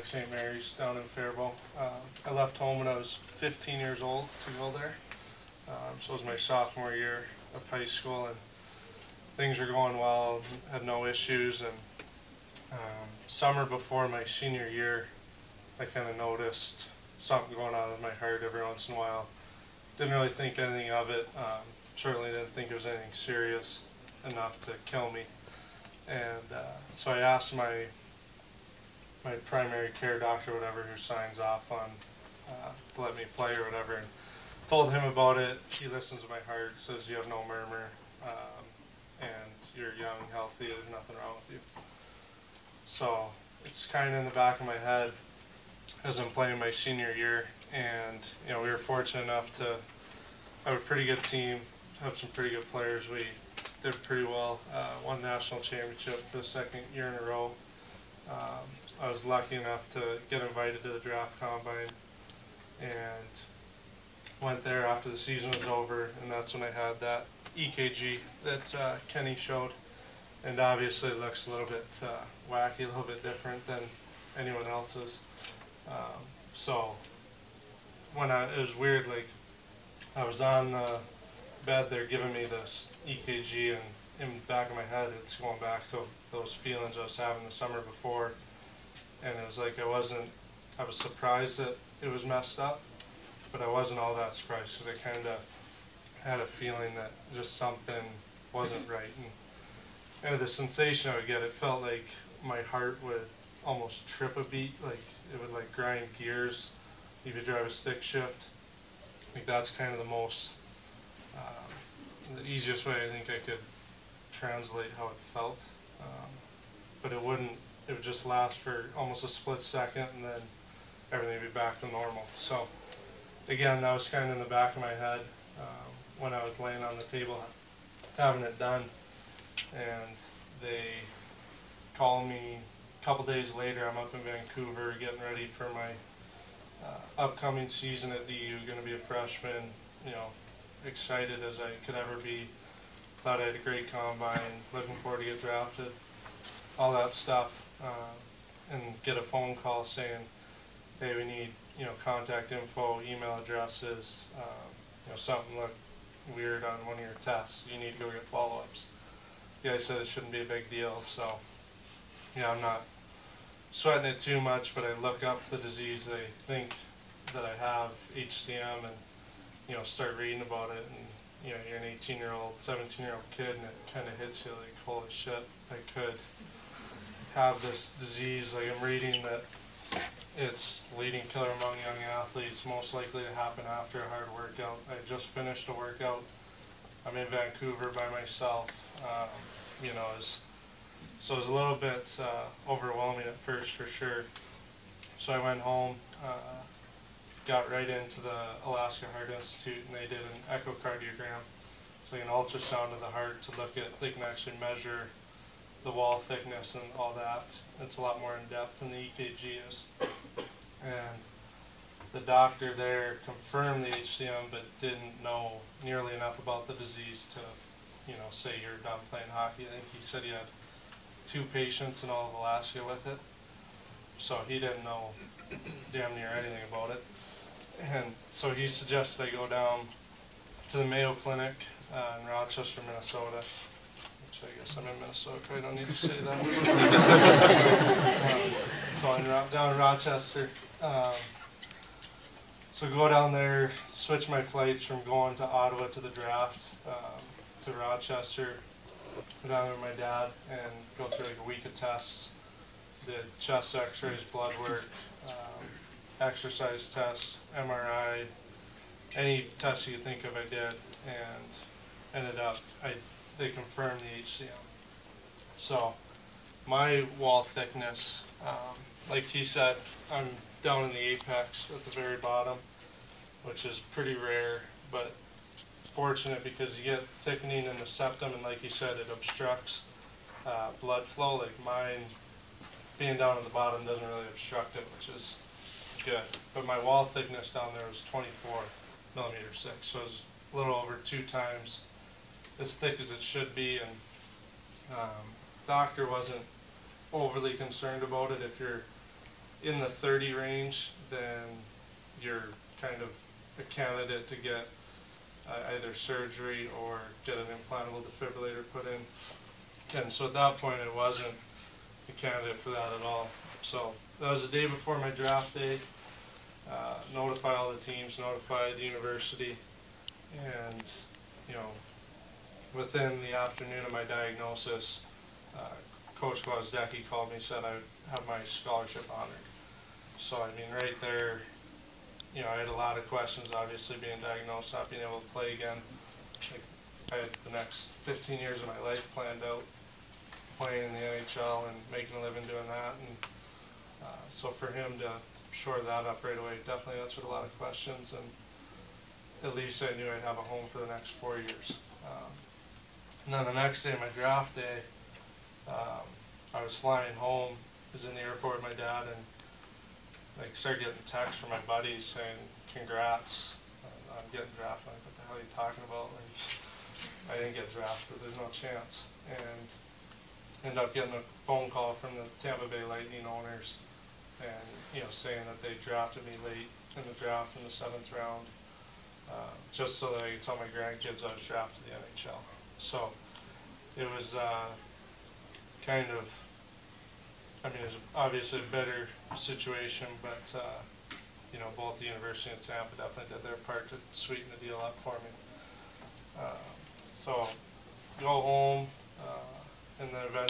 St. Mary's down in Faribault. I left home when I was 15 years old to go there. So it was my sophomore year of high school, and things were going well, had no issues. And summer before my senior year, I kind of noticed something going on with my heart every once in a while. Didn't really think anything of it. Certainly didn't think it was anything serious enough to kill me. And so I asked my primary care doctor, whatever, who signs off on to let me play or whatever, and told him about it. He listens to my heart, says you have no murmur, and you're young, healthy, there's nothing wrong with you. So it's kind of in the back of my head as I'm playing my senior year, and we were fortunate enough to have a pretty good team, have some pretty good players. We did pretty well, won national championship for the second year in a row. I was lucky enough to get invited to the draft combine and went there after the season was over, and that's when I had that EKG that Kenny showed. And obviously it looks a little bit wacky, a little bit different than anyone else's. So when it was weird, like I was on the bed, they're giving me this EKG, and in the back of my head it's going back to those feelings I was having the summer before. And it was like I was surprised that it was messed up, but I wasn't all that surprised because I kind of had a feeling that just something wasn't right. And the sensation I would get, it felt like my heart would almost trip a beat, like it would like grind gears if you drive a stick shift. Like that's kind of the most, the easiest way I think I could translate how it felt. But it would just last for almost a split second, and then everything would be back to normal. So again, that was kind of in the back of my head when I was laying on the table having it done. And they called me a couple days later. I'm up in Vancouver getting ready for my upcoming season at DU, going to be a freshman, excited as I could ever be. Thought I had a great combine, looking forward to get drafted, all that stuff, and get a phone call saying, hey, we need contact info, email addresses, something looked weird on one of your tests, you need to go get follow-ups. The guy said it shouldn't be a big deal, so I'm not sweating it too much, but I look up the disease, they think that I have HCM, and start reading about it, and you're an 18-year-old, 17-year-old kid, and it kind of hits you like, holy shit, I could have this disease. Like I'm reading that it's leading killer among young athletes, most likely to happen after a hard workout. I just finished a workout. I'm in Vancouver by myself. So it was a little bit overwhelming at first, for sure. So I went home, got right into the Alaska Heart Institute, and they did an echocardiogram, so like an ultrasound of the heart to look at, they can actually measure the wall thickness and all that. It's a lot more in depth than the EKG is. And the doctor there confirmed the HCM, but didn't know nearly enough about the disease to, say you're done playing hockey. I think he said he had 2 patients in all of Alaska with it, so he didn't know damn near anything about it. And so he suggested I go down to the Mayo Clinic in Rochester, Minnesota, which I guess I'm in Minnesota, I don't need to say that. So I'm down in Rochester. So go down there, switch my flights from going to Ottawa to the draft to Rochester, go down there with my dad and go through like a week of tests. Did chest x-rays, blood work, exercise tests, MRI, any test you could think of I did, and ended up, they confirmed the HCM. So my wall thickness, like he said, I'm down in the apex at the very bottom, which is pretty rare, but fortunate because you get thickening in the septum, and like he said, it obstructs blood flow. Like mine, being down at the bottom doesn't really obstruct it, which is good. But my wall thickness down there was 24 millimeters thick, so it was a little over 2 times as thick as it should be. And doctor wasn't overly concerned about it. If you're in the 30 range, then you're kind of a candidate to get either surgery or get an implantable defibrillator put in. And so at that point, I wasn't a candidate for that at all. So that was the day before my draft day. Notify all the teams, notify the university, and you know, within the afternoon of my diagnosis, Coach Gwozdecki called me, said I would have my scholarship honored. So I mean, right there, you know, I had a lot of questions, obviously being diagnosed, not being able to play again. Like, I had the next 15 years of my life planned out, playing in the NHL and making a living doing that. And so for him to shore that up right away definitely answered a lot of questions, and at least I knew I'd have a home for the next 4 years. And then the next day, my draft day, I was flying home, was in the airport with my dad, and like started getting texts from my buddies saying, "Congrats, I'm getting drafted." I'm like, what the hell are you talking about? Like, I didn't get drafted, there's no chance. And ended up getting a phone call from the Tampa Bay Lightning owners, and you know, saying that they drafted me late in the draft in the 7th round, just so that I could tell my grandkids I was drafted to the NHL. So it was kind of, I mean, it was obviously a better situation, but you know, both the University and Tampa definitely did their part to sweeten the deal up for me. So go home, and then eventually